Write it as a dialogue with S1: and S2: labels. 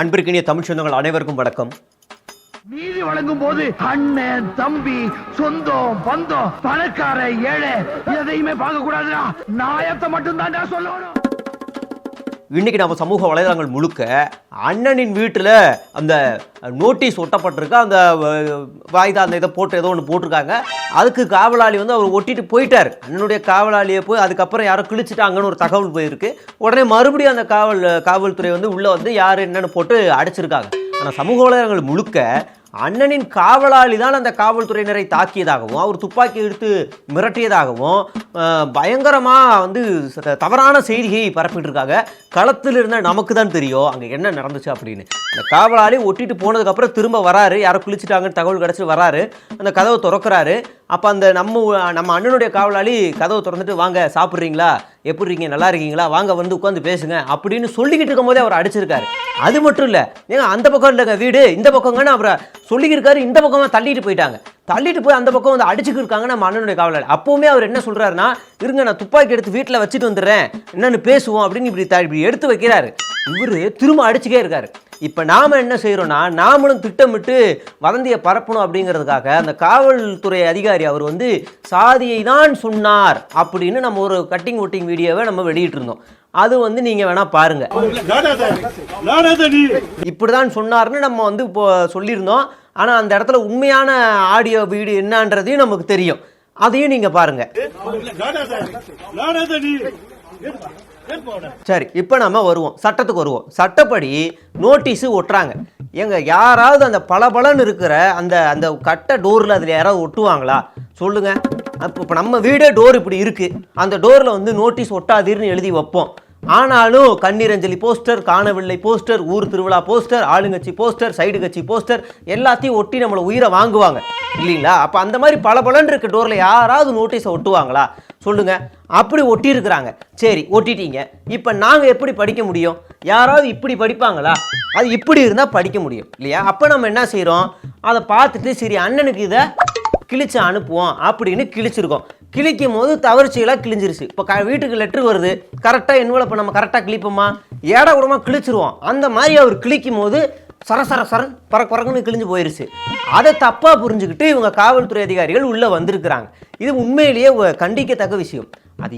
S1: அன்பிற்கினிய தமிழ் சொந்தங்கள் அனைவருக்கும் வணக்கம்.
S2: நீதி வழங்கும் போது அண்ணன் தம்பி சொந்தம் பந்தம் பணக்கார ஏழை எதையுமே பார்க்க கூடாதுடா, நாயத்தை மட்டும் தான் சொல்லணும்.
S1: இன்னைக்கு நம்ம சமூக வலைதளங்கள் முழுக்க அண்ணனின் வீட்டில் அந்த நோட்டீஸ் ஒட்டப்பட்டிருக்க அந்த வாய்தா அந்த இதை போட்டு ஏதோ ஒன்று போட்டிருக்காங்க. அதுக்கு காவலாளி வந்து அவர் ஒட்டிட்டு போயிட்டார். அண்ணனுடைய காவலாளியை போய் அதுக்கப்புறம் யாரோ கிழிச்சிட்டாங்கன்னு ஒரு தகவல் போயிருக்கு. உடனே மறுபடியும் அந்த காவல்துறை வந்து உள்ளே வந்து யார் என்னன்னு போட்டு அடைச்சிருக்காங்க. ஆனால் சமூக வலைதளங்கள் முழுக்க அண்ணனின் காவலாளி தான் அந்த காவல்துறையினரை தாக்கியதாகவும் அவர் துப்பாக்கி எடுத்து மிரட்டியதாகவும் பயங்கரமாக வந்து தவறான செய்தியை பரப்பிட்டு இருக்காங்க. களத்தில் இருந்த நமக்கு தான் தெரியும் அங்கே என்ன நடந்துச்சு அப்படின்னு. அந்த காவலாளி ஒட்டிட்டு போனதுக்கப்புறம் திரும்ப வராரு, யாரோ குளிச்சுட்டாங்கன்னு தகவல் கிடச்சி வராரு, அந்த கதவை திறக்கிறாரு. அப்போ அந்த நம்ம அண்ணனுடைய காவலாளி கதவை திறந்துட்டு, வாங்க சாப்பிட்றீங்களா, எப்படி இருக்கீங்க, நல்லா இருக்கீங்களா, வாங்க வந்து உட்காந்து பேசுங்க அப்படின்னு சொல்லிக்கிட்டு இருக்கும் போதே அவர் அடிச்சிருக்காரு. அது மட்டும் இல்லை, ஏங்க அந்த பக்கம் இல்லைங்க வீடு, இந்த பக்கங்கன்னு அப்புறம் சொல்லிக்கிருக்காரு. இந்த பக்கமாக தள்ளிட்டு போயிட்டாங்க. தள்ளிட்டு போய் அந்த பக்கம் வந்து அடிச்சுக்கிட்டு இருக்காங்க நம்ம அண்ணனுடைய காவலாளி. அப்போவுமே அவர் என்ன சொல்கிறாருன்னா, இருங்க நான் துப்பாக்கி எடுத்து வீட்டில் வச்சுட்டு வந்துடுறேன், என்னென்னு பேசுவோம் அப்படின்னு இப்படி எடுத்து வைக்கிறாரு. இவர் திரும்ப அடிச்சுக்கே இருக்காரு. இப்போ நாம் என்ன செய்கிறோன்னா, நாமளும் திட்டமிட்டு வதந்தியை பரப்பணும் அப்படிங்கிறதுக்காக அந்த காவல்துறை அதிகாரி அவர் வந்து சாதியை தான் சொன்னார் அப்படின்னு நம்ம ஒரு கட்டிங் ஒட்டிங் வீடியோவை நம்ம வெளியிட்டிருந்தோம். அது வந்து நீங்கள் வேணால் பாருங்க. இப்படிதான் சொன்னார்னு நம்ம வந்து இப்போ சொல்லியிருந்தோம். ஆனால் அந்த இடத்துல உண்மையான ஆடியோ வீடியோ என்னன்றதையும் நமக்கு தெரியும். அதையும் நீங்கள் பாருங்க. சரி, இப்போ நம்ம வருவோம், சட்டத்துக்கு வருவோம். சட்டப்படி நோட்டீஸு ஒட்டுறாங்க. எங்க யாராவது அந்த பளபளன்னு இருக்கிற அந்த அந்த கட்ட டோரில் அதில் யாராவது ஒட்டுவாங்களா சொல்லுங்க. இப்போ நம்ம வீடே டோர் இப்படி இருக்கு, அந்த டோரில் வந்து நோட்டீஸ் ஒட்டாதீர்னு எழுதி வைப்போம். ஆனாலும் கண்ணீரஞ்சலி போஸ்டர், காணவில்லை போஸ்டர், ஊர் திருவிழா போஸ்டர், ஆளுங்கட்சி போஸ்டர், சைடு கட்சி போஸ்டர் எல்லாத்தையும் ஒட்டி நம்மளை உயிரை வாங்குவாங்க இல்லைங்களா? அப்போ அந்த மாதிரி பளபளன்னு இருக்க டோரில் யாராவது நோட்டீஸை ஒட்டுவாங்களா சொல்லுங்க. அப்படி ஒட்டியிருக்கிறாங்க. சரி, ஒட்டிட்டீங்க. இப்போ நாங்கள் எப்படி படிக்க முடியும்? யாராவது இப்படி படிப்பாங்களா? அது இப்படி இருந்தால் படிக்க முடியும் இல்லையா? அப்போ நம்ம என்ன செய்கிறோம், அதை பார்த்துட்டு சரி அண்ணனுக்கு இதை கிழிச்சு அனுப்புவோம் அப்படின்னு கிழிச்சிருக்கோம். கிழிக்கும் போது தவறுச்சியெல்லாம் கிழிஞ்சிருச்சு. இப்போ வீட்டுக்கு லெட்ரு வருது, கரெக்டாக என்வலப்பை நம்ம கரெக்டாக கிழிப்போமா, ஏடா கூடமாக கிழிச்சிருவோம். அந்த மாதிரி அவர் கிழிக்கும் போது சரன்னு பறக்குன்னு கிழிஞ்சு போயிருச்சு. அதை தப்பாக புரிஞ்சுக்கிட்டு இவங்க காவல்துறை அதிகாரிகள் உள்ளே வந்திருக்கிறாங்க. இது உண்மையிலேயே கண்டிக்கத்தக்க விஷயம். அது